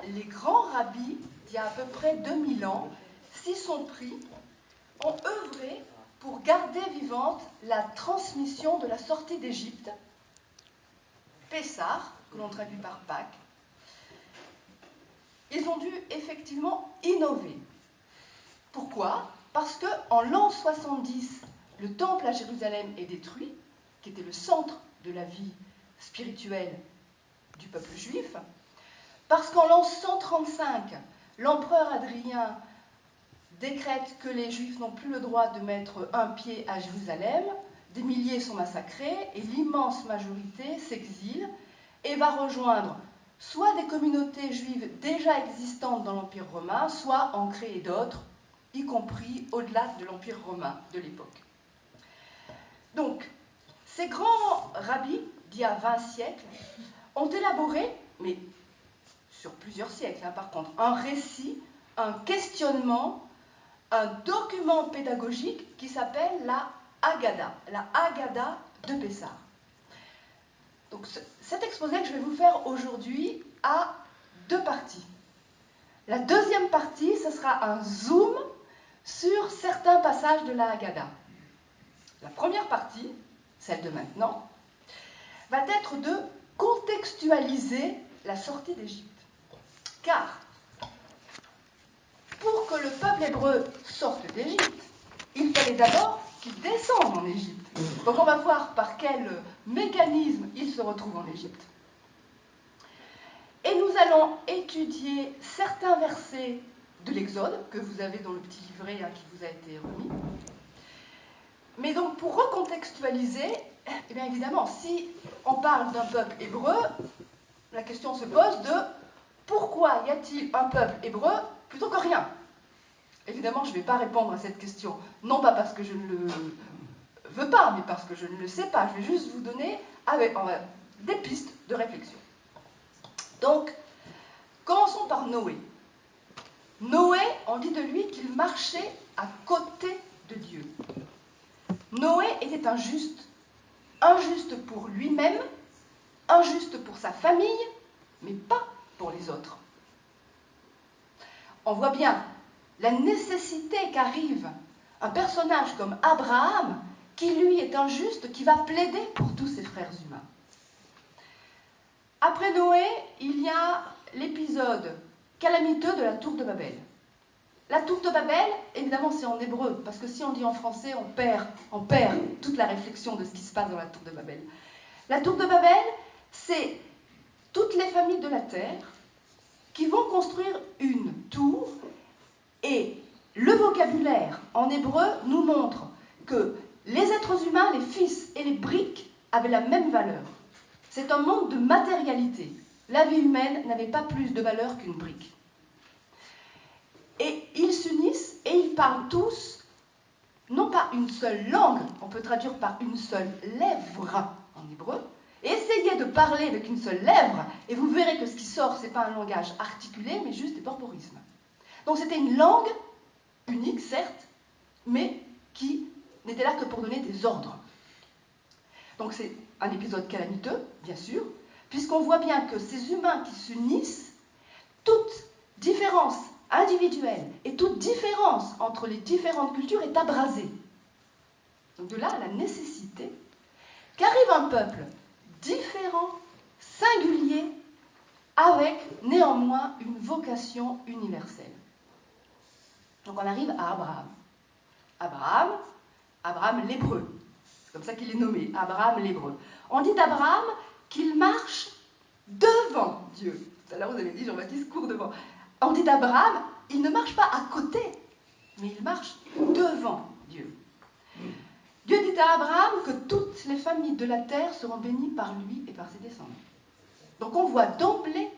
les grands rabbis, d'il y a à peu près 2000 ans, s'y sont pris, ont œuvré pour garder vivante la transmission de la sortie d'Égypte, Pessah, que l'on traduit par Pâques. Ils ont dû effectivement innover. Pourquoi ? Parce qu'en l'an 70, le temple à Jérusalem est détruit, qui était le centre de la vie spirituelle du peuple juif. Parce qu'en l'an 135, l'empereur Adrien décrète que les Juifs n'ont plus le droit de mettre un pied à Jérusalem, des milliers sont massacrés et l'immense majorité s'exile et va rejoindre soit des communautés juives déjà existantes dans l'Empire romain, soit en créer d'autres, y compris au-delà de l'Empire romain de l'époque. Donc, ces grands rabbis d'il y a 20 siècles ont élaboré, mais sur plusieurs siècles par contre, un récit, un questionnement, un document pédagogique qui s'appelle la Haggadah de Pessah. Donc cet exposé que je vais vous faire aujourd'hui a deux parties. La deuxième partie, ce sera un zoom sur certains passages de la Haggadah. La première partie, celle de maintenant, va être de contextualiser la sortie d'Égypte. Car pour que le peuple hébreu sorte d'Égypte, il fallait d'abord qu'il descende en Égypte. Donc on va voir par quel mécanisme il se retrouve en Égypte. Et nous allons étudier certains versets de l'Exode, que vous avez dans le petit livret qui vous a été remis. Mais donc pour recontextualiser, eh bien évidemment, si on parle d'un peuple hébreu, la question se pose de pourquoi y a-t-il un peuple hébreu plutôt que rien ? Évidemment, je ne vais pas répondre à cette question, non pas parce que je ne le veux pas, mais parce que je ne le sais pas. Je vais juste vous donner des pistes de réflexion. Donc, commençons par Noé. Noé, on dit de lui qu'il marchait à côté de Dieu. Noé était injuste. Injuste pour lui-même, injuste pour sa famille, mais pas pour les autres. On voit bien la nécessité qu'arrive un personnage comme Abraham, qui lui est injuste, qui va plaider pour tous ses frères humains. Après Noé, il y a l'épisode calamiteux de la tour de Babel. La tour de Babel, évidemment, c'est en hébreu, parce que si on dit en français, on perd toute la réflexion de ce qui se passe dans la tour de Babel. La tour de Babel, c'est toutes les familles de la terre qui vont construire une tour, et le vocabulaire en hébreu nous montre que les êtres humains, les fils et les briques avaient la même valeur. C'est un monde de matérialité. La vie humaine n'avait pas plus de valeur qu'une brique. Et ils s'unissent et ils parlent tous, non pas une seule langue, on peut traduire par une seule lèvre en hébreu, et essayez de parler avec une seule lèvre, et vous verrez que ce qui sort, ce n'est pas un langage articulé, mais juste des porporismes. Donc c'était une langue unique, certes, mais qui n'était là que pour donner des ordres. Donc c'est un épisode calamiteux, bien sûr, puisqu'on voit bien que ces humains qui s'unissent, toute différence individuelle et toute différence entre les différentes cultures est abrasée. Donc de là, la nécessité qu'arrive un peuple différent, singulier, avec néanmoins une vocation universelle. Donc on arrive à Abraham. Abraham l'hébreu. C'est comme ça qu'il est nommé, Abraham l'hébreu. On dit d'Abraham qu'il marche devant Dieu. Tout à l'heure vous avez dit Jean-Baptiste court devant. On dit d'Abraham, il ne marche pas à côté, mais il marche devant Dieu. Dieu dit à Abraham que toutes les familles de la terre seront bénies par lui et par ses descendants. Donc on voit d'emblée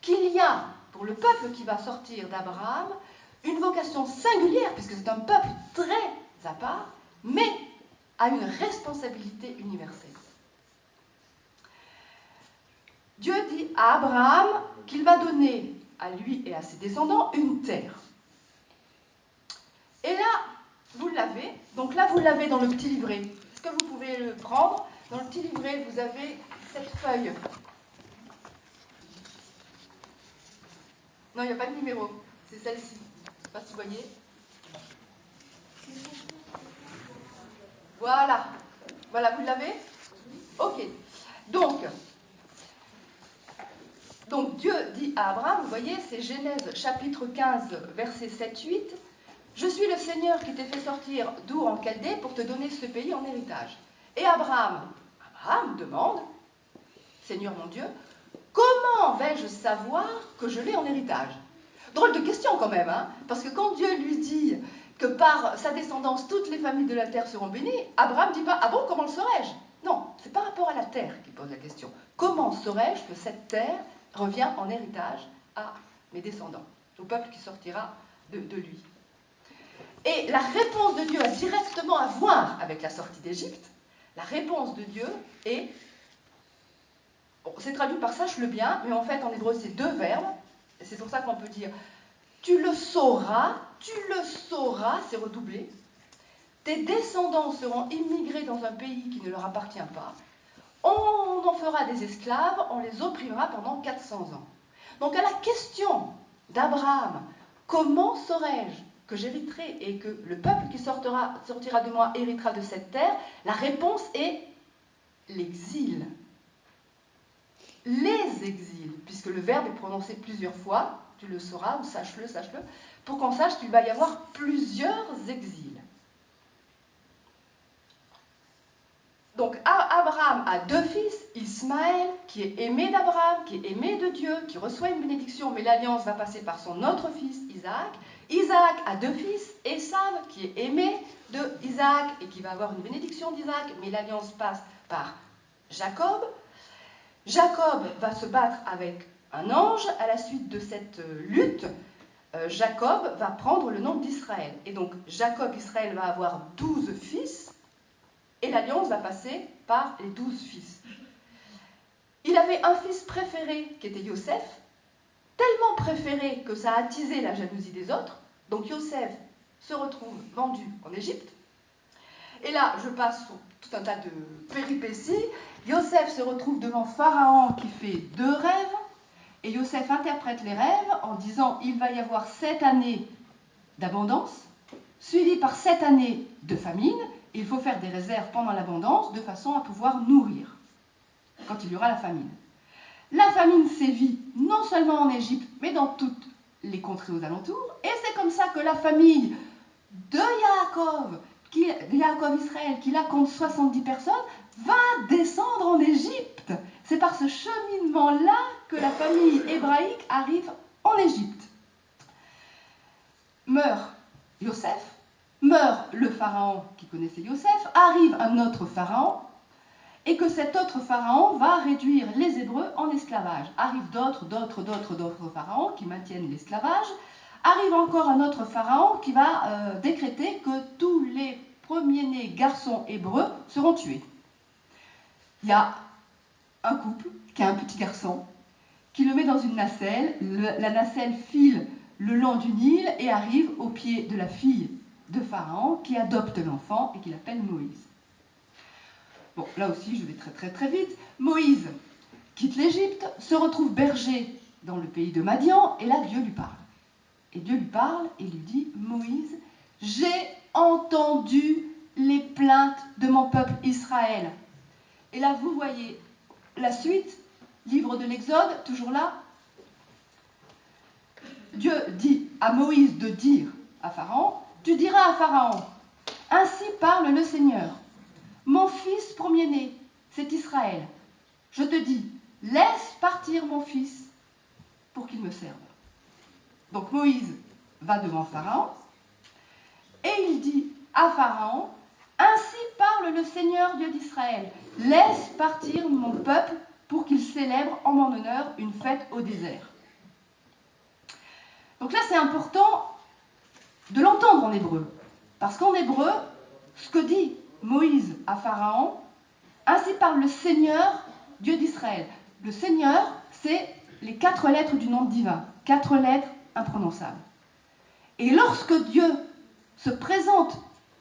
qu'il y a, pour le peuple qui va sortir d'Abraham, une vocation singulière, puisque c'est un peuple très à part, mais à une responsabilité universelle. Dieu dit à Abraham qu'il va donner à lui et à ses descendants une terre. Et là, vous l'avez. Donc là, vous l'avez dans le petit livret. Est-ce que vous pouvez le prendre ? Dans le petit livret, vous avez cette feuille. Non, il n'y a pas de numéro. C'est celle-ci. Je ne sais pas si vous voyez. Voilà. Voilà, vous l'avez? Ok. Donc Dieu dit à Abraham, vous voyez, c'est Genèse chapitre 15, versets 7-8. Je suis le Seigneur qui t'ai fait sortir d'Our en Chaldée pour te donner ce pays en héritage. Et Abraham demande, Seigneur mon Dieu, comment vais-je savoir que je l'ai en héritage? Drôle de question quand même, hein, parce que quand Dieu lui dit que par sa descendance toutes les familles de la terre seront bénies, Abraham ne dit pas, ah bon, comment le saurais-je? Non, c'est par rapport à la terre qu'il pose la question. Comment saurais-je que cette terre revient en héritage à mes descendants, au peuple qui sortira de lui? Et la réponse de Dieu a directement à voir avec la sortie d'Égypte. La réponse de Dieu est, bon, c'est traduit par sache-le bien, mais en fait en hébreu c'est deux verbes, et c'est pour ça qu'on peut dire tu le sauras, c'est redoublé. Tes descendants seront immigrés dans un pays qui ne leur appartient pas. On en fera des esclaves, on les opprimera pendant 400 ans. Donc à la question d'Abraham, comment saurais-je que j'hériterai et que le peuple qui sortira de moi héritera de cette terre, la réponse est l'exil. Les exils, puisque le verbe est prononcé plusieurs fois, tu le sauras ou sache-le, pour qu'on sache qu'il va y avoir plusieurs exils. Donc Abraham a deux fils, Ismaël, qui est aimé d'Abraham, qui est aimé de Dieu, qui reçoit une bénédiction, mais l'alliance va passer par son autre fils, Isaac. Isaac a deux fils, Ésav, qui est aimé de Isaac et qui va avoir une bénédiction d'Isaac, mais l'alliance passe par Jacob. Jacob va se battre avec un ange. À la suite de cette lutte, Jacob va prendre le nom d'Israël. Et donc Jacob, Israël, va avoir 12 fils, et l'alliance va passer par les 12 fils. Il avait un fils préféré qui était Yosef, tellement préféré que ça a attisé la jalousie des autres. Donc Yosef se retrouve vendu en Égypte. Et là, je passe sur tout un tas de péripéties. Yosef se retrouve devant Pharaon qui fait deux rêves. Et Yosef interprète les rêves en disant il va y avoir 7 années d'abondance, suivies par 7 années de famine. Et il faut faire des réserves pendant l'abondance de façon à pouvoir nourrir quand il y aura la famine. La famine sévit non seulement en Égypte, mais dans toutes les contrées aux alentours. Et c'est comme ça que la famille de Yaakov Israël, qui là compte 70 personnes, va descendre en Égypte. C'est par ce cheminement-là que la famille hébraïque arrive en Égypte. Meurt Yosef, meurt le pharaon qui connaissait Yosef, arrive un autre pharaon, et que cet autre pharaon va réduire les Hébreux en esclavage. Arrivent d'autres pharaons qui maintiennent l'esclavage. Arrive encore un autre pharaon qui va décréter que tous les premiers-nés garçons hébreux seront tués. Il y a un couple qui a un petit garçon, qui le met dans une nacelle. La nacelle file le long du Nil et arrive au pied de la fille de Pharaon qui adopte l'enfant et qui l'appelle Moïse. Bon, là aussi, je vais très vite. Moïse quitte l'Égypte, se retrouve berger dans le pays de Madian, et là, Dieu lui parle. Et Dieu lui parle et lui dit, Moïse, j'ai entendu les plaintes de mon peuple Israël. Et là, vous voyez la suite, livre de l'Exode, toujours là. Dieu dit à Moïse de dire à Pharaon, tu diras à Pharaon, ainsi parle le Seigneur. Mon fils premier-né, c'est Israël. Je te dis, laisse partir mon fils pour qu'il me serve. Donc Moïse va devant Pharaon et il dit à Pharaon, ainsi parle le Seigneur Dieu d'Israël, laisse partir mon peuple pour qu'il célèbre en mon honneur une fête au désert. Donc là c'est important de l'entendre en hébreu, parce qu'en hébreu, ce que dit Moïse à Pharaon, ainsi parle le Seigneur Dieu d'Israël. Le Seigneur, c'est les 4 lettres du nom divin, 4 lettres imprononçables. Et lorsque Dieu se présente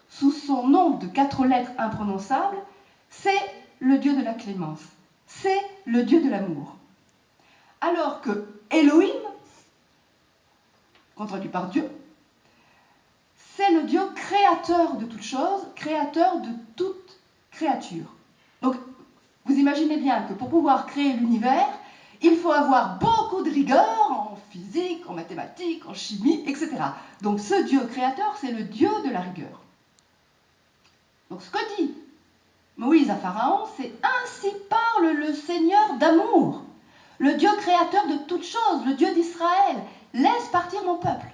sous son nom de 4 lettres imprononçables, c'est le Dieu de la clémence, c'est le Dieu de l'amour. Alors que Elohim, qu'introduit par Dieu, c'est le Dieu créateur de toutes choses, créateur de toute créature. Donc, vous imaginez bien que pour pouvoir créer l'univers, il faut avoir beaucoup de rigueur en physique, en mathématiques, en chimie, etc. Donc ce Dieu créateur, c'est le Dieu de la rigueur. Donc ce que dit Moïse à Pharaon, c'est « Ainsi parle le Seigneur d'amour, le Dieu créateur de toutes choses, le Dieu d'Israël. Laisse partir mon peuple. »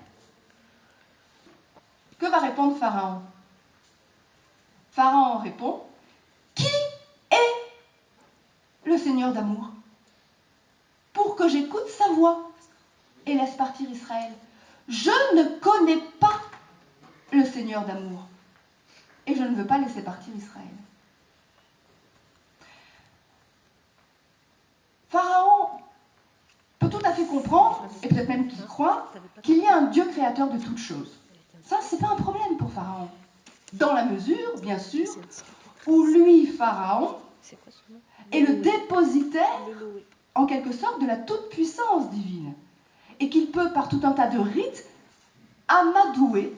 Que va répondre Pharaon? Pharaon répond « Qui est le Seigneur d'amour pour que j'écoute sa voix et laisse partir Israël? Je ne connais pas le Seigneur d'amour et je ne veux pas laisser partir Israël. » Pharaon peut tout à fait comprendre, et peut-être même qu'il croit, qu'il y a un Dieu créateur de toutes choses. Ça, c'est pas un problème pour Pharaon. Dans la mesure, bien sûr, où lui, Pharaon, est le dépositaire, en quelque sorte, de la toute-puissance divine. Et qu'il peut, par tout un tas de rites, amadouer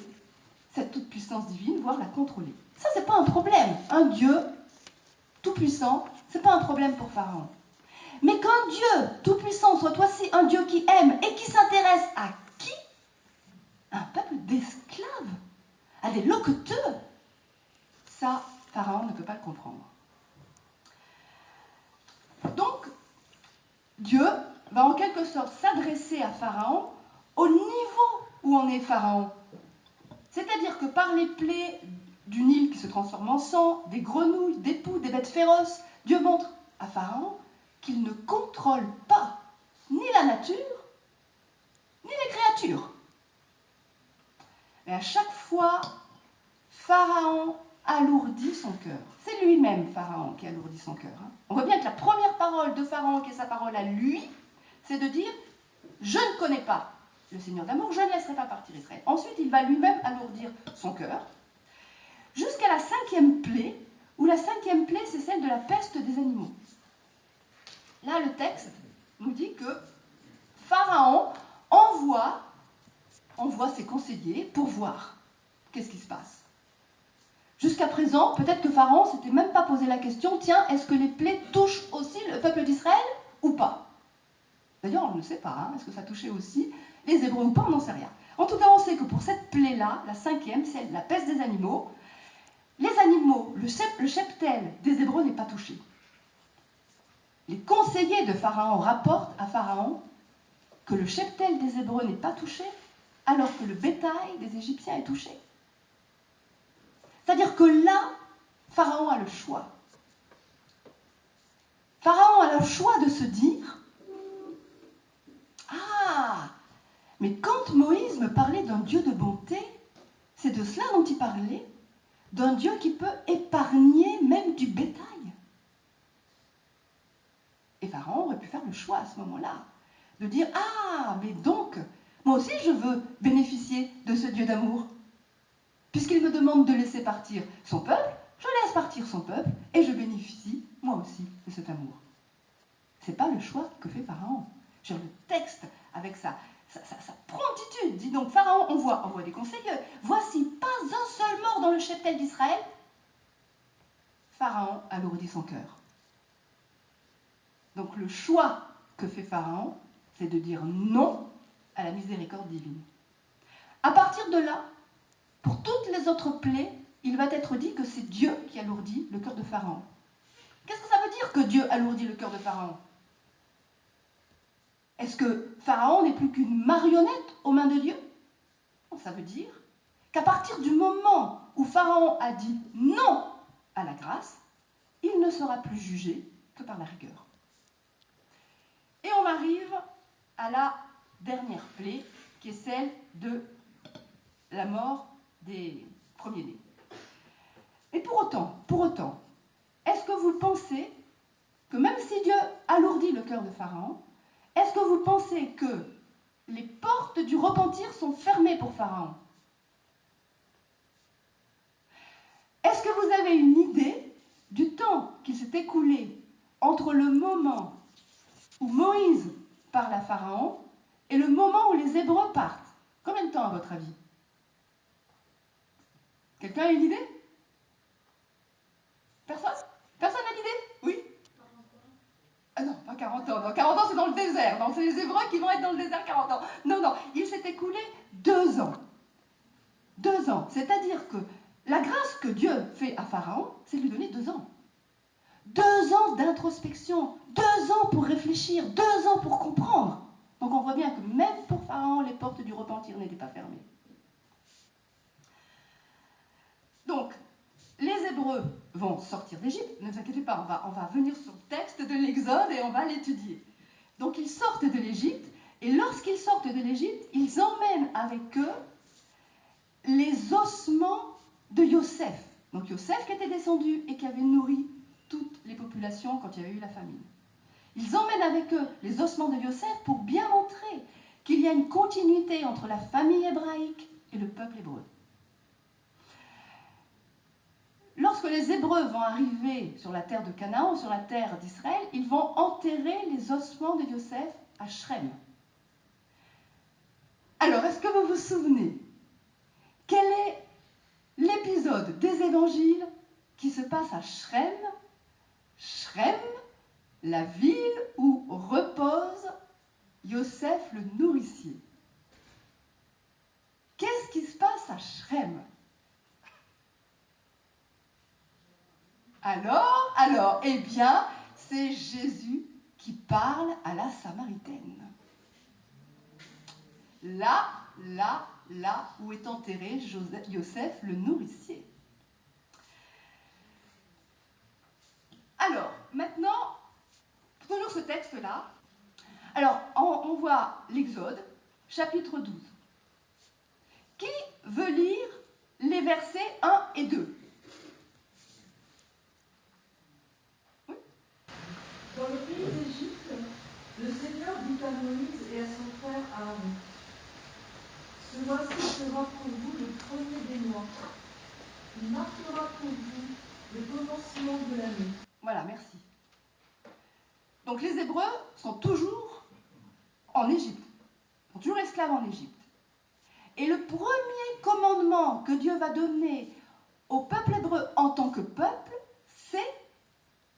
cette toute-puissance divine, voire la contrôler. Ça, c'est pas un problème. Un Dieu tout-puissant, c'est pas un problème pour Pharaon. Mais qu'un Dieu tout-puissant soit aussi un Dieu qui aime et qui s'intéresse à qui? Un peuple d'esclaves, à des loqueteux. Ça, Pharaon ne peut pas le comprendre. Donc, Dieu va en quelque sorte s'adresser à Pharaon au niveau où en est Pharaon. C'est-à-dire que par les plaies du Nil qui se transforme en sang, des grenouilles, des poux, des bêtes féroces, Dieu montre à Pharaon qu'il ne contrôle pas ni la nature, ni les créatures. Mais à chaque fois, Pharaon alourdit son cœur. C'est lui-même, Pharaon, qui alourdit son cœur. On voit bien que la première parole de Pharaon, qui est sa parole à lui, c'est de dire « Je ne connais pas le Seigneur d'amour, je ne laisserai pas partir Israël. » Ensuite, il va lui-même alourdir son cœur, jusqu'à la 5e plaie, où la 5e plaie, c'est celle de la peste des animaux. Là, le texte nous dit que Pharaon envoie ses conseillers pour voir qu'est-ce qui se passe. Jusqu'à présent, peut-être que Pharaon ne s'était même pas posé la question, tiens, est-ce que les plaies touchent aussi le peuple d'Israël ou pas? D'ailleurs, on ne le sait pas, est-ce que ça touchait aussi les Hébreux ou pas, on n'en sait rien. En tout cas, on sait que pour cette plaie-là, la 5e, celle de la peste des animaux, les animaux, le cheptel des Hébreux n'est pas touché. Les conseillers de Pharaon rapportent à Pharaon que le cheptel des Hébreux n'est pas touché, alors que le bétail des Égyptiens est touché. C'est-à-dire que là, Pharaon a le choix. Pharaon a le choix de se dire « Ah, mais quand Moïse me parlait d'un Dieu de bonté, c'est de cela dont il parlait, d'un Dieu qui peut épargner même du bétail. » Et Pharaon aurait pu faire le choix à ce moment-là, de dire « Ah, mais donc, moi aussi je veux bénéficier de ce Dieu d'amour. Puisqu'il me demande de laisser partir son peuple, je laisse partir son peuple et je bénéficie, moi aussi, de cet amour. » Ce n'est pas le choix que fait Pharaon. Le texte, avec sa promptitude, dit donc Pharaon envoie des conseillers. Voici pas un seul mort dans le cheptel d'Israël. Pharaon alourdit son cœur. Donc le choix que fait Pharaon, c'est de dire non à la miséricorde divine. À partir de là, pour toutes les autres plaies, il va être dit que c'est Dieu qui alourdit le cœur de Pharaon. Qu'est-ce que ça veut dire que Dieu alourdit le cœur de Pharaon? Est-ce que Pharaon n'est plus qu'une marionnette aux mains de Dieu? Ça veut dire qu'à partir du moment où Pharaon a dit non à la grâce, il ne sera plus jugé que par la rigueur. Et on arrive à la dernière plaie, qui est celle de la mort des premiers-nés. Et pour autant, est-ce que vous pensez que même si Dieu alourdit le cœur de Pharaon, est-ce que vous pensez que les portes du repentir sont fermées pour Pharaon? Est-ce que vous avez une idée du temps qui s'est écoulé entre le moment où Moïse parle à Pharaon et le moment où les Hébreux partent? Combien de temps à votre avis? Quelqu'un a une idée? Personne? Personne n'a d'idée? Oui? Ah non, pas 40 ans. Non, 40 ans, c'est dans le désert. Donc, c'est les Hébreux qui vont être dans le désert 40 ans. Non, non, il s'est écoulé 2 ans. 2 ans. C'est-à-dire que la grâce que Dieu fait à Pharaon, c'est de lui donner 2 ans. 2 ans d'introspection, 2 ans pour réfléchir, 2 ans pour comprendre. Donc on voit bien que même pour Pharaon, les portes du repentir n'étaient pas fermées. Donc, les Hébreux vont sortir d'Égypte. Ne vous inquiétez pas, on va venir sur le texte de l'Exode et on va l'étudier. Donc ils sortent de l'Égypte, et lorsqu'ils sortent de l'Égypte, ils emmènent avec eux les ossements de Yosef. Donc Yosef qui était descendu et qui avait nourri toutes les populations quand il y avait eu la famine. Ils emmènent avec eux les ossements de Yosef pour bien montrer qu'il y a une continuité entre la famille hébraïque et le peuple hébreu. Lorsque les Hébreux vont arriver sur la terre de Canaan, sur la terre d'Israël, ils vont enterrer les ossements de Yosef à Shrem. Alors, est-ce que vous vous souvenez quel est l'épisode des évangiles qui se passe à Shrem? Shrem, la ville où repose Yosef le nourricier. Qu'est-ce qui se passe à Shrem? Alors, eh bien, c'est Jésus qui parle à la Samaritaine. Là où est enterré Yosef le nourricier. Alors, maintenant, toujours ce texte-là. Alors, on voit l'Exode, chapitre 12. Qui veut lire les versets 1 et 2? Oui. Dans le pays d'Égypte, le Seigneur dit à Moïse et à son frère Aaron: ce mois-ci sera pour vous le premier des mois. Il marquera pour vous le commencement de l'année. Voilà, merci. Donc les Hébreux sont toujours en Égypte, sont toujours esclaves en Égypte. Et le premier commandement que Dieu va donner au peuple hébreu en tant que peuple, c'est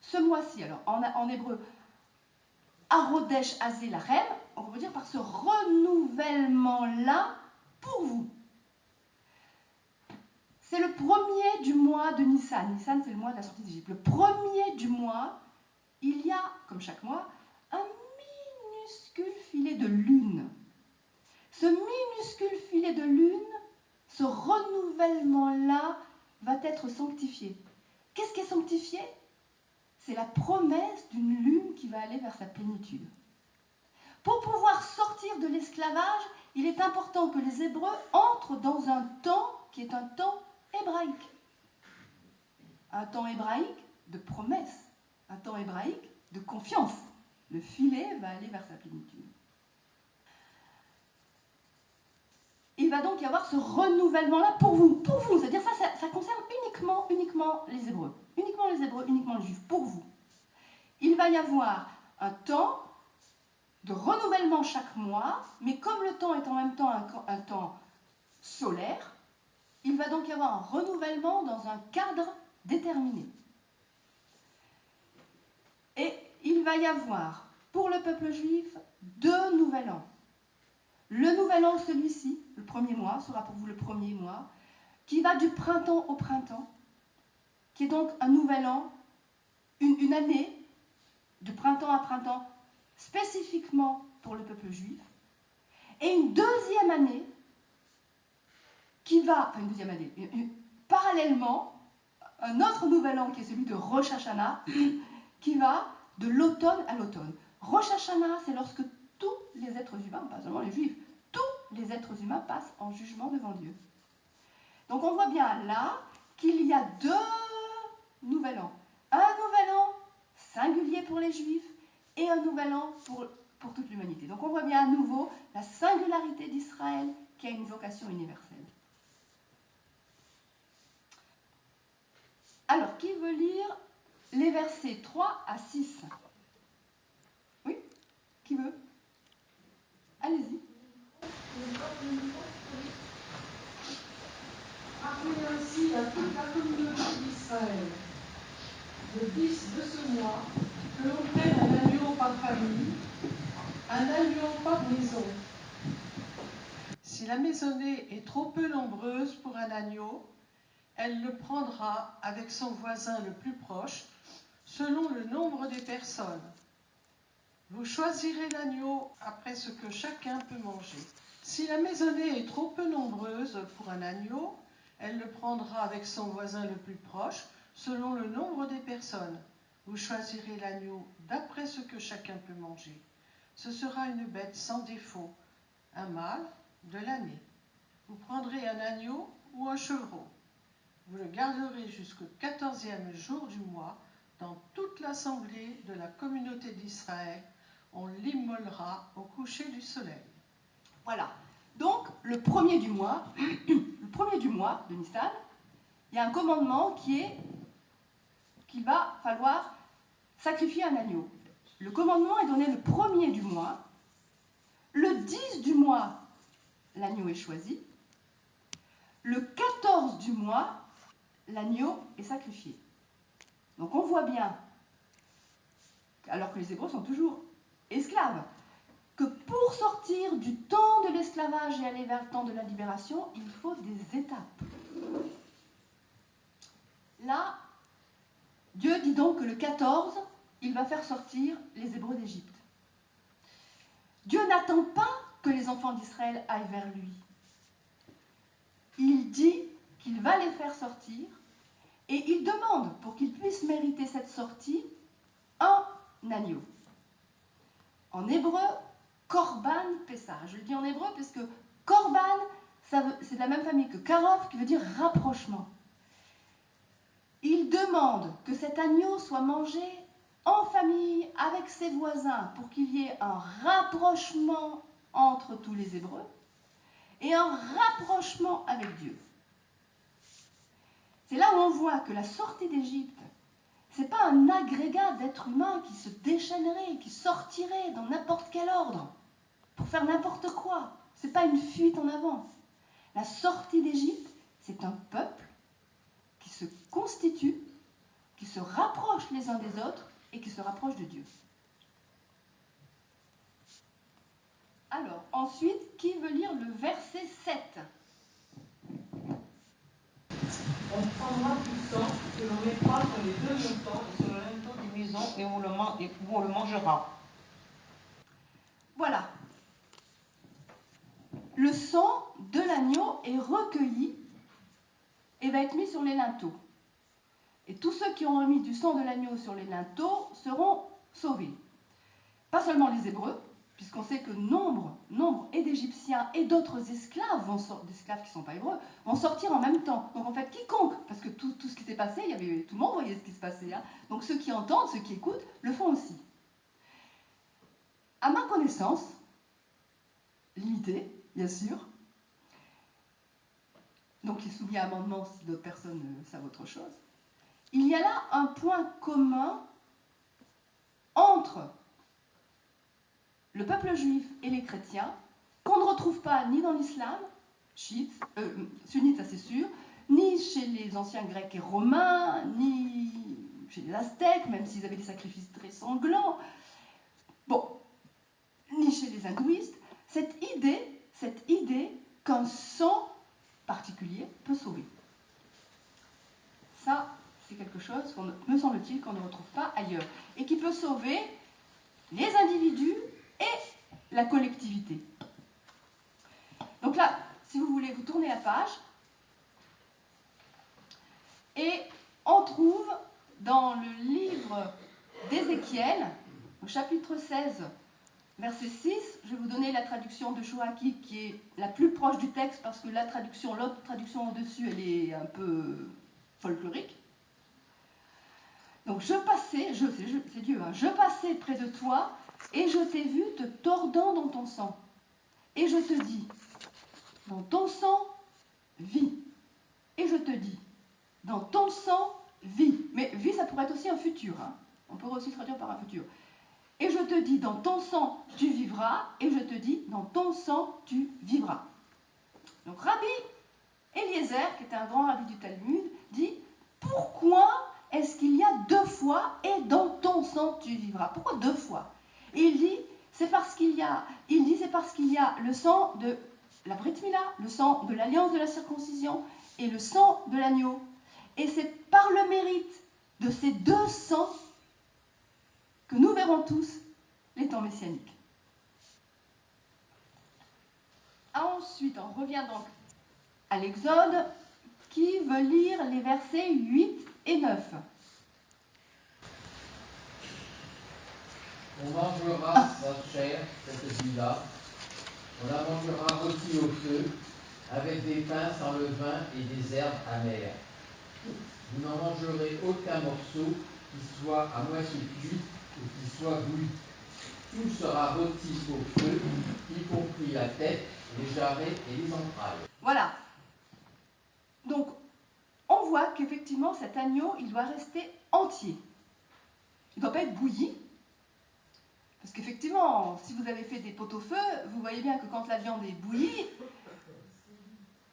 ce mois-ci. Alors en hébreu, Arodesh Hazé Lachem, on va dire par ce renouvellement-là pour vous. C'est le premier du mois de Nissan. Nissan, c'est le mois de la sortie d'Égypte. Le premier du mois, il y a, comme chaque mois, un minuscule filet de lune. Ce minuscule filet de lune, ce renouvellement-là va être sanctifié. Qu'est-ce qui est sanctifié? C'est la promesse d'une lune qui va aller vers sa plénitude. Pour pouvoir sortir de l'esclavage, il est important que les Hébreux entrent dans un temps qui est un temps hébraïque. Un temps hébraïque de promesse, un temps hébraïque de confiance. Le filet va aller vers sa plénitude. Il va donc y avoir ce renouvellement-là pour vous, c'est-à-dire ça concerne uniquement les Hébreux, uniquement les Juifs, pour vous. Il va y avoir un temps de renouvellement chaque mois, mais comme le temps est en même temps un temps solaire, il va donc y avoir un renouvellement dans un cadre déterminé. Et il va y avoir, pour le peuple juif, 2 nouvel an. Le nouvel an, celui-ci, le premier mois, sera pour vous le premier mois, qui va du printemps au printemps, qui est donc un nouvel an, une année, de printemps à printemps, spécifiquement pour le peuple juif, et une deuxième année, qui va, enfin une deuxième année, parallèlement, un autre nouvel an qui est celui de Rosh Hashanah, qui va de l'automne à l'automne. Rosh Hashanah, c'est lorsque tous les êtres humains, pas seulement les juifs, tous les êtres humains passent en jugement devant Dieu. Donc on voit bien là qu'il y a 2 nouvel an. Un nouvel an singulier pour les juifs et un nouvel an pour toute l'humanité. Donc on voit bien à nouveau la singularité d'Israël qui a une vocation universelle. Alors, qui veut lire les versets 3 à 6? Oui? Qui veut? Allez-y. l'office de ce mois que l'on prenne un agneau par famille, un agneau par maison. Si la maisonnée est trop peu nombreuse pour un agneau, elle le prendra avec son voisin le plus proche, selon le nombre des personnes. Vous choisirez l'agneau après ce que chacun peut manger. Si la maisonnée est trop peu nombreuse pour un agneau, elle le prendra avec son voisin le plus proche, selon le nombre des personnes. Vous choisirez l'agneau d'après ce que chacun peut manger. Ce sera une bête sans défaut, un mâle de l'année. Vous prendrez un agneau ou un chevreau. Vous le garderez jusqu'au 14e jour du mois dans toute l'assemblée de la communauté d'Israël. On l'immolera au coucher du soleil. Voilà. Donc, le premier du mois, le premier du mois de Nissan, il y a un commandement qui est qu'il va falloir sacrifier un agneau. Le commandement est donné le premier du mois. Le 10 du mois, l'agneau est choisi. Le 14 du mois, l'agneau est sacrifié. Donc on voit bien, alors que les Hébreux sont toujours esclaves, que pour sortir du temps de l'esclavage et aller vers le temps de la libération, il faut des étapes. Là, Dieu dit donc que le 14, il va faire sortir les Hébreux d'Égypte. Dieu n'attend pas que les enfants d'Israël aillent vers lui. Il dit qu'il va les faire sortir et il demande, pour qu'ils puissent mériter cette sortie, un agneau. En hébreu, Korban Pessah. Je le dis en hébreu parce que Korban, c'est de la même famille que Karov, qui veut dire rapprochement. Il demande que cet agneau soit mangé en famille avec ses voisins pour qu'il y ait un rapprochement entre tous les Hébreux et un rapprochement avec Dieu. C'est là où on voit que la sortie d'Égypte, ce n'est pas un agrégat d'êtres humains qui se déchaînerait, qui sortirait dans n'importe quel ordre pour faire n'importe quoi. Ce n'est pas une fuite en avant. La sortie d'Égypte, c'est un peuple qui se constitue, qui se rapproche les uns des autres et qui se rapproche de Dieu. Alors, ensuite, qui veut lire le verset 7 ? On prendra du sang que l'on mettra sur les deux montants et sur le linteau des maisons et où on le mangera. Voilà. Le sang de l'agneau est recueilli et va être mis sur les linteaux. Et tous ceux qui ont remis du sang de l'agneau sur les linteaux seront sauvés. Pas seulement les Hébreux, puisqu'on sait que nombre et d'Égyptiens et d'autres esclaves, d'esclaves qui ne sont pas hébreux, vont sortir en même temps. Donc en fait, quiconque, parce que tout ce qui s'est passé, tout le monde voyait ce qui se passait. Hein. Donc ceux qui entendent, ceux qui écoutent, le font aussi. À ma connaissance, limitée, bien sûr, donc qui est soumis à amendement si d'autres personnes savent autre chose, il y a là un point commun entre le peuple juif et les chrétiens, qu'on ne retrouve pas ni dans l'islam, sunnite ça c'est sûr, ni chez les anciens grecs et romains, ni chez les aztèques, même s'ils avaient des sacrifices très sanglants, ni chez les hindouistes, cette idée qu'un sang particulier peut sauver. Ça, c'est quelque chose, me semble-t-il, qu'on ne retrouve pas ailleurs, et qui peut sauver les individus et la collectivité. Donc là, si vous voulez, vous tournez la page, et on trouve dans le livre d'Ézéchiel, au chapitre 16, verset 6, je vais vous donner la traduction de Shoaki qui est la plus proche du texte parce que l'autre traduction au-dessus, elle est un peu folklorique. Donc je passais, c'est Dieu, hein, je passais près de toi et je t'ai vu te tordant dans ton sang. Et je te dis, dans ton sang, vis. Et je te dis, dans ton sang, vis. Mais vie, ça pourrait être aussi un futur. Hein. On pourrait aussi traduire par un futur. Et je te dis, dans ton sang, tu vivras. Et je te dis, dans ton sang, tu vivras. Donc Rabbi Eliezer, qui était un grand rabbi du Talmud, dit, pourquoi est-ce qu'il y a 2 fois « et dans ton sang tu vivras ». Pourquoi 2 fois? Et il dit, c'est parce qu'il y a le sang de la Brit Mila, le sang de l'alliance de la circoncision et le sang de l'agneau. Et c'est par le mérite de ces 2 sangs que nous verrons tous les temps messianiques. Ensuite, on revient donc à l'Exode. Qui veut lire les versets 8 et 9? On mangera sa chair, cette vie-là, on la mangera rôtie au feu, avec des pains sans levain et des herbes amères. Vous n'en mangerez aucun morceau qui soit à moitié cuit ou qui soit bouilli. Tout sera rôti au feu, y compris la tête, les jarrets et les entrailles. Voilà. Donc, on voit qu'effectivement, cet agneau, il doit rester entier. Il ne doit pas être bouilli. Parce qu'effectivement, si vous avez fait des pot-au-feu, vous voyez bien que quand la viande est bouillie,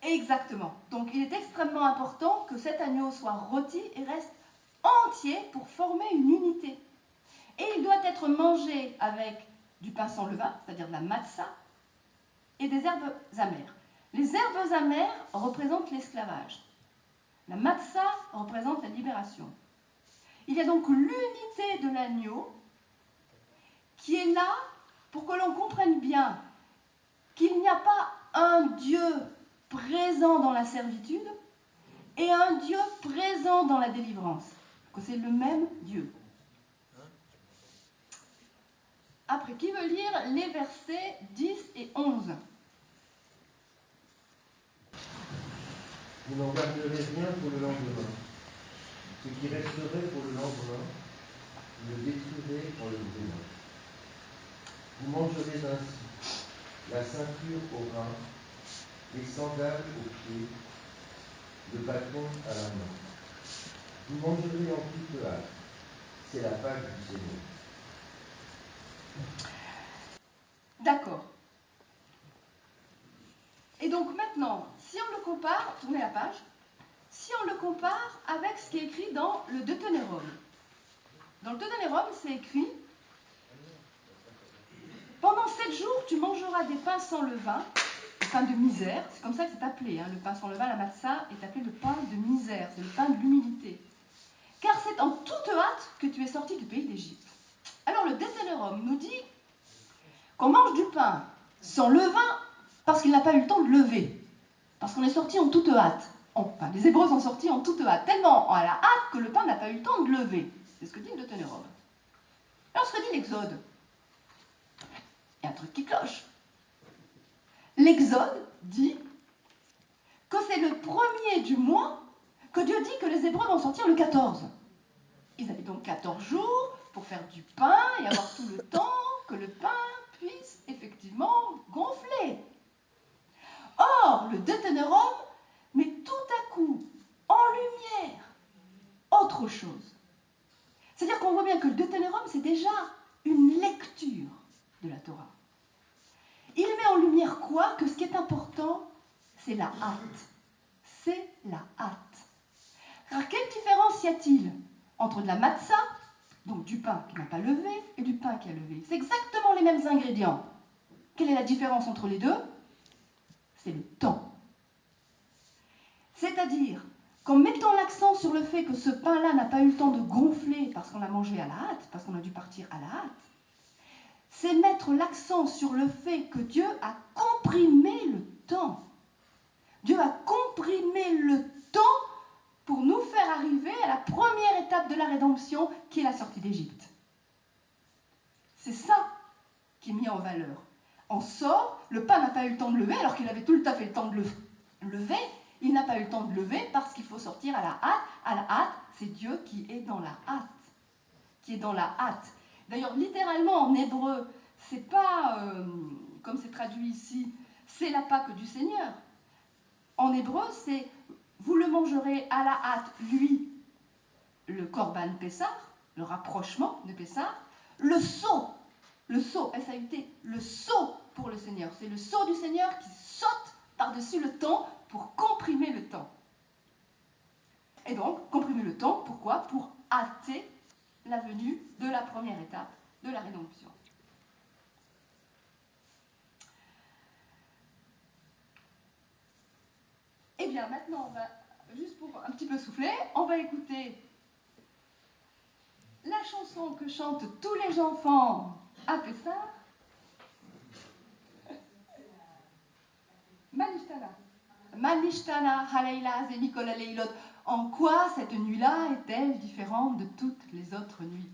exactement. Donc, il est extrêmement important que cet agneau soit rôti et reste entier pour former une unité. Et il doit être mangé avec du pain sans levain, c'est-à-dire de la matzah, et des herbes amères. Les herbes amères représentent l'esclavage. La matzah représente la libération. Il y a donc l'unité de l'agneau qui est là pour que l'on comprenne bien qu'il n'y a pas un Dieu présent dans la servitude et un Dieu présent dans la délivrance, que c'est le même Dieu. Après, qui veut lire les versets 10 et 11? Vous n'en garderez rien pour le lendemain. Ce qui resterait pour le lendemain, vous le détruirez en le brûlant. Vous mangerez ainsi la ceinture au rein, les sandales aux pieds, le bâton à la main. Vous mangerez en toute hâte. C'est la Pâque du Seigneur. D'accord. Et donc maintenant, si on le compare, tournez la page, si on le compare avec ce qui est écrit dans le Deutéronome. Dans le Deutéronome, c'est écrit « Pendant 7 jours, tu mangeras des pains sans levain, le pain de misère », c'est comme ça que c'est appelé, hein, le pain sans levain, la matzah, est appelé le pain de misère, c'est le pain de l'humilité. Car c'est en toute hâte que tu es sorti du pays d'Égypte. Alors le Deutéronome nous dit qu'on mange du pain sans levain parce qu'il n'a pas eu le temps de lever. Parce qu'on est sorti en toute hâte. Enfin, les Hébreux sont sortis en toute hâte, tellement à la hâte que le pain n'a pas eu le temps de lever. C'est ce que dit le Deutéronome. Alors, ce que dit l'Exode, il y a un truc qui cloche. L'Exode dit que c'est le premier du mois que Dieu dit que les Hébreux vont sortir le 14. Ils avaient donc 14 jours pour faire du pain et avoir tout le temps que le pain puisse effectivement gonfler. Or, le Deutéronome met tout à coup en lumière autre chose. C'est-à-dire qu'on voit bien que le Deutéronome, c'est déjà une lecture de la Torah. Il met en lumière quoi? Que ce qui est important, c'est la hâte. C'est la hâte. Alors, quelle différence y a-t-il entre de la matzah, donc du pain qui n'a pas levé, et du pain qui a levé? C'est exactement les mêmes ingrédients. Quelle est la différence entre les deux? C'est le temps. C'est-à-dire qu'en mettant l'accent sur le fait que ce pain-là n'a pas eu le temps de gonfler parce qu'on l'a mangé à la hâte, parce qu'on a dû partir à la hâte, c'est mettre l'accent sur le fait que Dieu a comprimé le temps. Dieu a comprimé le temps pour nous faire arriver à la première étape de la rédemption, qui est la sortie d'Égypte. C'est ça qui est mis en valeur. On sort, le pain n'a pas eu le temps de lever, alors qu'il avait tout à fait le temps de le lever. Il n'a pas eu le temps de lever parce qu'il faut sortir à la hâte. À la hâte, c'est Dieu qui est dans la hâte. Qui est dans la hâte. D'ailleurs, littéralement, en hébreu, c'est pas, comme c'est traduit ici, c'est la Pâque du Seigneur. En hébreu, c'est vous le mangerez à la hâte, lui, le Korban Pessah, le rapprochement de Pessah, le sceau, S-A-U-T, le sceau pour le Seigneur. C'est le sceau du Seigneur qui saute par-dessus le temps pour comprimer le temps. Et donc, comprimer le temps, pourquoi? Pour hâter la venue de la première étape de la rédemption. Eh bien, maintenant, on va, juste pour un petit peu souffler, on va écouter la chanson que chantent tous les enfants à Pessah, Manishtana. Manishtana Haleila Zenikol Aleilot. En quoi cette nuit-là est-elle différente de toutes les autres nuits?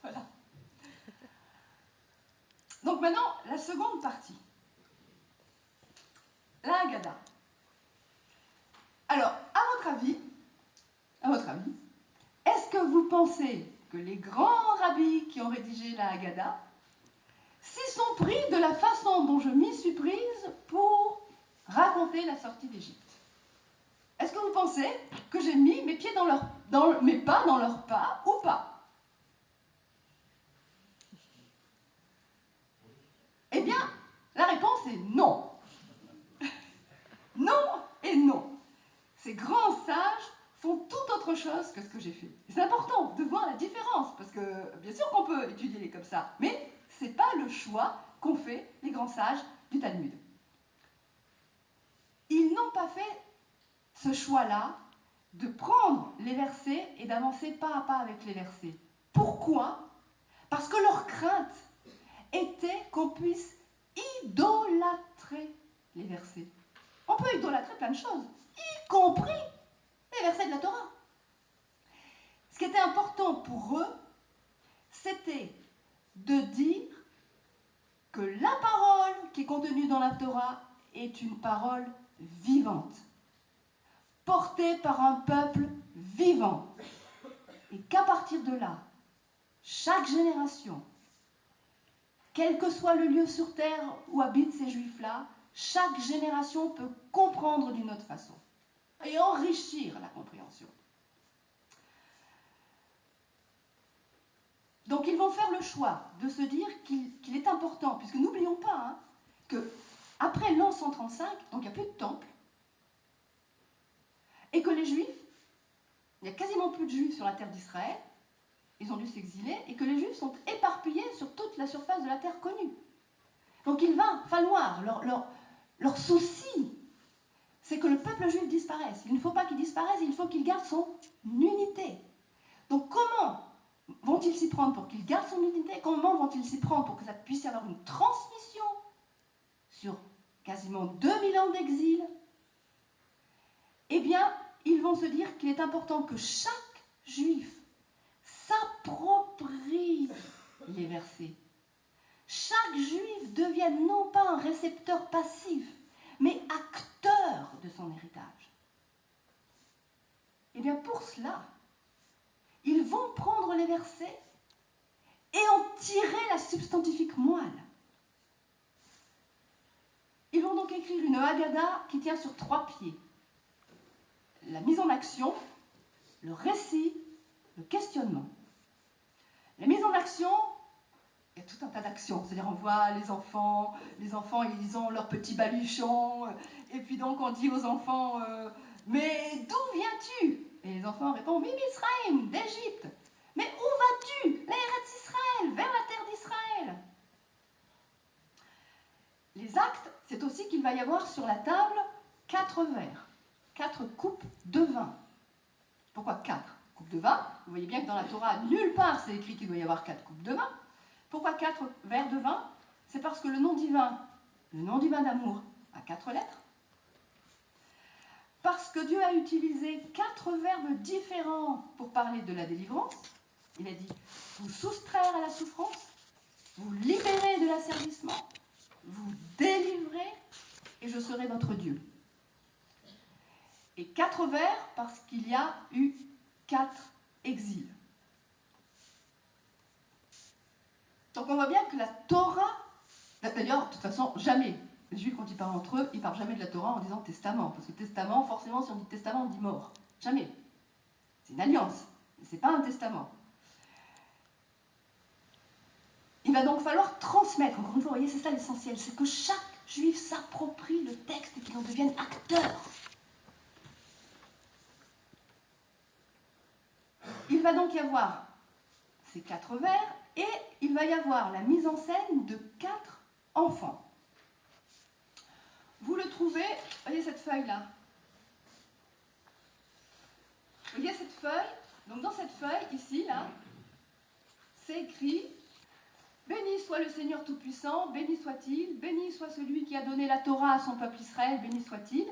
Voilà. Donc maintenant, la seconde partie. La Haggadah. Alors, à votre avis, est-ce que vous pensez que les grands rabbis qui ont rédigé la Haggadah s'y sont pris de la façon dont je m'y suis prise pour raconter la sortie d'Égypte? Est-ce que vous pensez que j'ai mis mes pieds mes pas dans leurs pas ou pas? Eh bien, la réponse est non. Non et non. Ces grands sages font tout autre chose que ce que j'ai fait. C'est important de voir la différence, parce que bien sûr qu'on peut étudier comme ça, mais ce n'est pas le choix qu'ont fait les grands sages du Talmud. Ils n'ont pas fait ce choix-là de prendre les versets et d'avancer pas à pas avec les versets. Pourquoi? Parce que leur crainte était qu'on puisse idolâtrer les versets. On peut idolâtrer plein de choses, y compris les versets de la Torah. Ce qui était important pour eux, c'était de dire que la parole qui est contenue dans la Torah est une parole vivante, portée par un peuple vivant, et qu'à partir de là, chaque génération, quel que soit le lieu sur terre où habitent ces juifs-là, chaque génération peut comprendre d'une autre façon et enrichir la compréhension. Donc ils vont faire le choix de se dire qu'il est important, puisque n'oublions pas que après l'an 135, donc il n'y a plus de temple, et que les Juifs, il n'y a quasiment plus de Juifs sur la terre d'Israël, ils ont dû s'exiler, et que les Juifs sont éparpillés sur toute la surface de la terre connue. Donc il va falloir, leur souci, c'est que le peuple juif disparaisse. Il ne faut pas qu'il disparaisse, il faut qu'il garde son unité. Donc comment vont-ils s'y prendre pour qu'il garde son unité? Comment vont-ils s'y prendre pour que ça puisse y avoir une transmission sur quasiment 2000 ans d'exil? Eh bien, ils vont se dire qu'il est important que chaque juif s'approprie les versets. Chaque juif devienne non pas un récepteur passif, mais acteur de son héritage. Eh bien, pour cela, ils vont prendre les versets et en tirer la substantifique moelle. Ils vont donc écrire une Haggadah qui tient sur 3 pieds. La mise en action, le récit, le questionnement. La mise en action, il y a tout un tas d'actions. C'est-à-dire on voit les enfants ils ont leurs petits baluchons, et puis donc on dit aux enfants mais d'où viens-tu? Et les enfants répondent Mimisraïm, d'Égypte. Mais où vas-tu? L'Eretz Israël, vers la terre d'Israël. Les actes, c'est aussi qu'il va y avoir sur la table 4 verres, 4 coupes de vin. Pourquoi 4 coupes de vin? Vous voyez bien que dans la Torah, nulle part c'est écrit qu'il doit y avoir 4 coupes de vin. Pourquoi 4 verres de vin? C'est parce que le nom divin d'amour, a 4 lettres. Parce que Dieu a utilisé 4 verbes différents pour parler de la délivrance. Il a dit vous soustraire à la souffrance, vous libérer de l'asservissement, vous délivrer, et je serai votre Dieu. Et 4 vers parce qu'il y a eu 4 exils. Donc on voit bien que la Torah, d'ailleurs, de toute façon, jamais, les Juifs quand ils parlent entre eux, ils ne parlent jamais de la Torah en disant testament, parce que testament, forcément, si on dit testament, on dit mort. Jamais. C'est une alliance, mais ce n'est pas un testament. Il va donc falloir transmettre, encore une fois, vous voyez, c'est ça l'essentiel, c'est que chaque Juif s'approprie le texte et qu'il en devienne acteur. Il va donc y avoir ces 4 vers et il va y avoir la mise en scène de 4 enfants. Vous le trouvez, voyez cette feuille-là. Vous voyez cette feuille? Donc dans cette feuille, ici, là, c'est écrit « Béni soit le Seigneur Tout-Puissant, béni soit-il, béni soit celui qui a donné la Torah à son peuple Israël, béni soit-il ».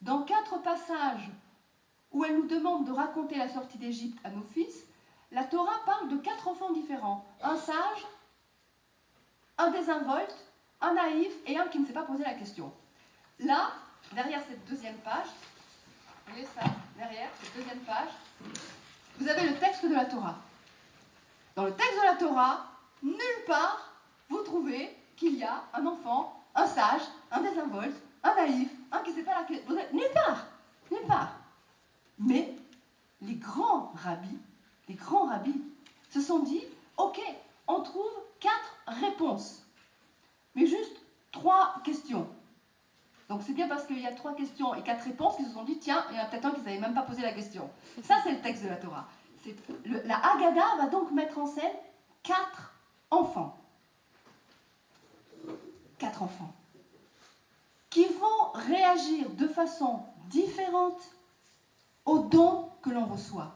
Dans 4 passages où elle nous demande de raconter la sortie d'Égypte à nos fils, la Torah parle de 4 enfants différents. Un sage, un désinvolte, un naïf et un qui ne s'est pas posé la question. Là, derrière cette deuxième page, vous voyez ça, derrière cette deuxième page, vous avez le texte de la Torah. Dans le texte de la Torah, nulle part, vous trouvez qu'il y a un enfant, un sage, un désinvolte, un naïf, un qui ne sait pas la question. Nulle part, nulle part. Mais les grands rabbis se sont dit, ok, on trouve 4 réponses, mais juste 3 questions. Donc c'est bien parce qu'il y a 3 questions et 4 réponses qu'ils se sont dit, tiens, il y en a peut-être un qui ne savait même pas poser la question. Ça, c'est le texte de la Torah. La Haggadah va donc mettre en scène 4 enfants. 4 enfants qui vont réagir de façon différente aux dons que l'on reçoit.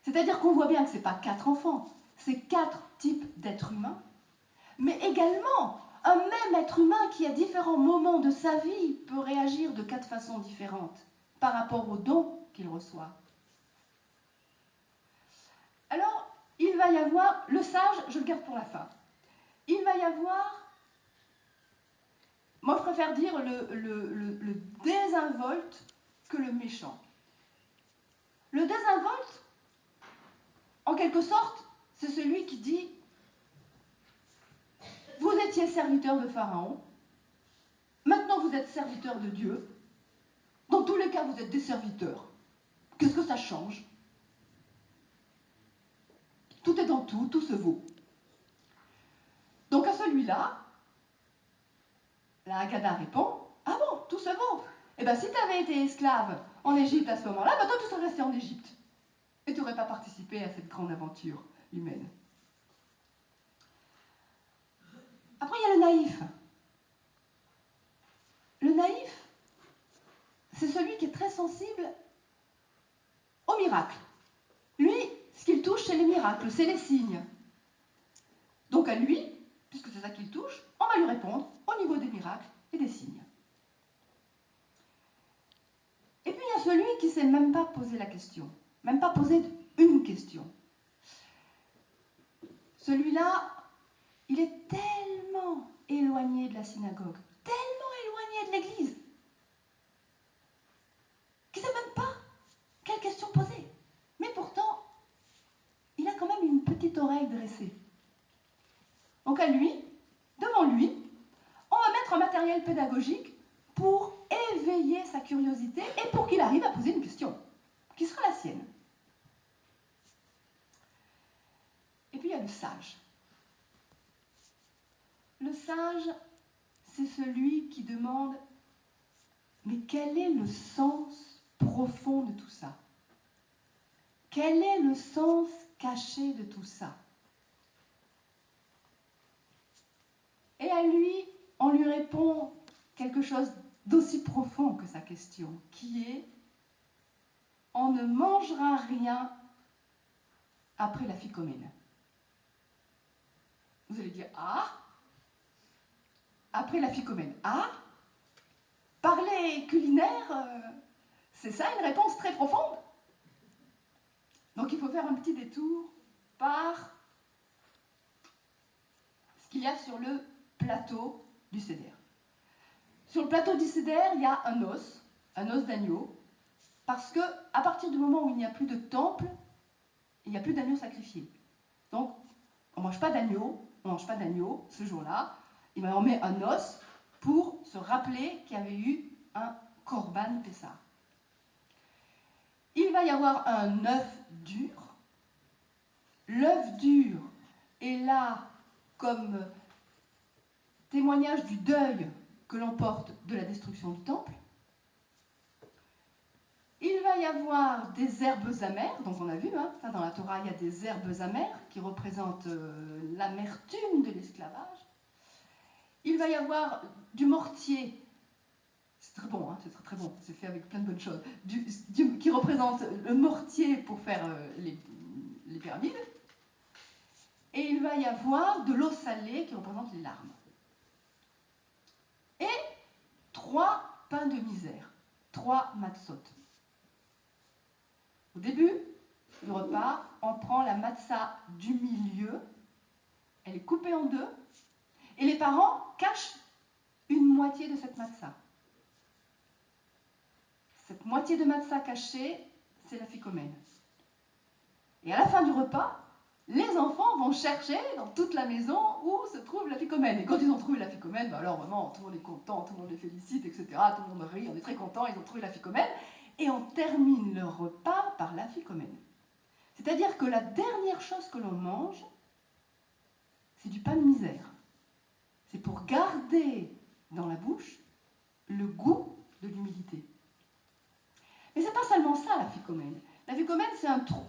C'est-à-dire qu'on voit bien que ce n'est pas 4 enfants, c'est 4 types d'êtres humains, mais également un même être humain qui à différents moments de sa vie peut réagir de 4 façons différentes par rapport aux dons qu'il reçoit. Alors, il va y avoir, le sage, je le garde pour la fin, il va y avoir, moi je préfère dire le désinvolte que le méchant. Le désinvolte, en quelque sorte, c'est celui qui dit « Vous étiez serviteur de Pharaon, maintenant vous êtes serviteur de Dieu, dans tous les cas vous êtes des serviteurs. Qu'est-ce que ça change? Tout est dans tout, tout se vaut. » Donc à celui-là, la Haggadah répond « Ah bon, tout se vaut. Eh bien si tu avais été esclave en Égypte à ce moment-là, ben toi tu serais resté en Égypte. Et tu n'aurais pas participé à cette grande aventure humaine. » Après, il y a le naïf. Le naïf, c'est celui qui est très sensible au miracle. Lui, ce qu'il touche, c'est les miracles, c'est les signes. Donc à lui, puisque c'est ça qu'il touche, on va lui répondre au niveau des miracles et des signes. Et puis il y a celui qui ne s'est même pas posé la question, même pas posé une question. Celui-là, il est tellement éloigné de la synagogue, tellement éloigné de l'église, qu'il ne sait même pas quelle question poser. Mais pourtant, il a quand même une petite oreille dressée. Donc à lui, devant lui, on va mettre un matériel pédagogique pour éveiller sa curiosité et pour qu'il arrive à poser une question, qui sera la sienne. Et puis il y a le sage. Le sage, c'est celui qui demande « Mais quel est le sens profond de tout ça? Quel est le sens caché de tout ça ?» Et à lui, on lui répond quelque chose d'aussi profond que sa question, qui est « On ne mangera rien après la ficomène. » Vous allez dire « Ah ?» Après la ficomène. Ah, parler culinaire, c'est ça une réponse très profonde. Donc il faut faire un petit détour par ce qu'il y a sur le plateau du Seder. Sur le plateau du Seder, il y a un os d'agneau, parce que à partir du moment où il n'y a plus de temple, il n'y a plus d'agneau sacrifié. Donc on ne mange pas d'agneau ce jour-là, et on met un os pour se rappeler qu'il y avait eu un Korban Pessah. Il va y avoir un œuf dur. L'œuf dur est là comme témoignage du deuil que l'on porte de la destruction du temple. Il va y avoir des herbes amères, donc on a vu, ça dans la Torah, il y a des herbes amères qui représentent l'amertume de l'esclavage. Il va y avoir du mortier, c'est très bon, c'est très bon, c'est fait avec plein de bonnes choses, qui représente le mortier pour faire les pyramides. Et il va y avoir de l'eau salée qui représente les larmes. Et 3 pains de misère, 3 matzot. Au début du repas, on prend la matzah du milieu, elle est coupée en deux, et les parents cachent une moitié de cette matzah. Cette moitié de matzah cachée, c'est la ficomène. Et à la fin du repas, les enfants vont chercher dans toute la maison où se trouve la ficomène. Et quand ils ont trouvé la ficomène, alors vraiment, tout le monde est content, tout le monde les félicite, etc. Tout le monde rit, on est très content, ils ont trouvé la ficomène. Et on termine leur repas par la ficomène. C'est-à-dire que la dernière chose que l'on mange, c'est du pain de misère. C'est pour garder dans la bouche le goût de l'humilité. Mais c'est pas seulement ça, la ficomène. La ficomène,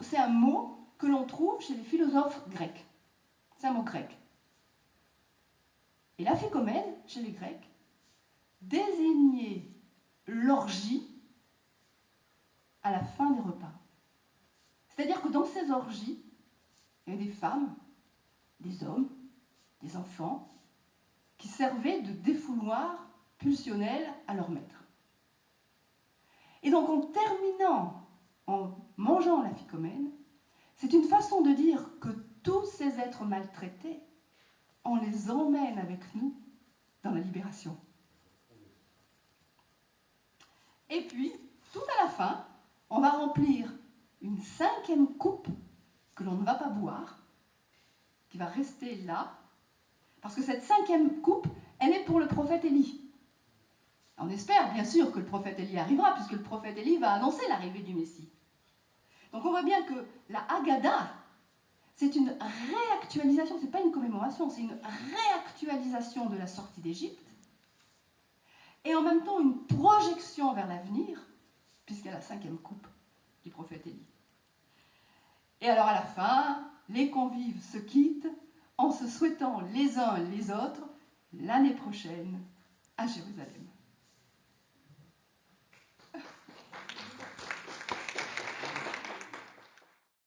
c'est un mot que l'on trouve chez les philosophes grecs. C'est un mot grec. Et la ficomène, chez les Grecs, désignait l'orgie à la fin des repas. C'est-à-dire que dans ces orgies, il y avait des femmes, des hommes, des enfants, qui servaient de défouloir pulsionnel à leur maître. Et donc en terminant, en mangeant la ficomène, c'est une façon de dire que tous ces êtres maltraités, on les emmène avec nous dans la libération. Et puis, tout à la fin, on va remplir une 5e coupe que l'on ne va pas boire, qui va rester là, parce que cette 5e coupe, elle est pour le prophète Élie. On espère bien sûr que le prophète Élie arrivera, puisque le prophète Élie va annoncer l'arrivée du Messie. Donc on voit bien que la Haggadah, c'est une réactualisation, c'est pas une commémoration, c'est une réactualisation de la sortie d'Égypte, et en même temps une projection vers l'avenir, puisqu'il y a la 5e coupe du prophète Élie. Et alors à la fin, les convives se quittent en se souhaitant les uns les autres l'année prochaine à Jérusalem.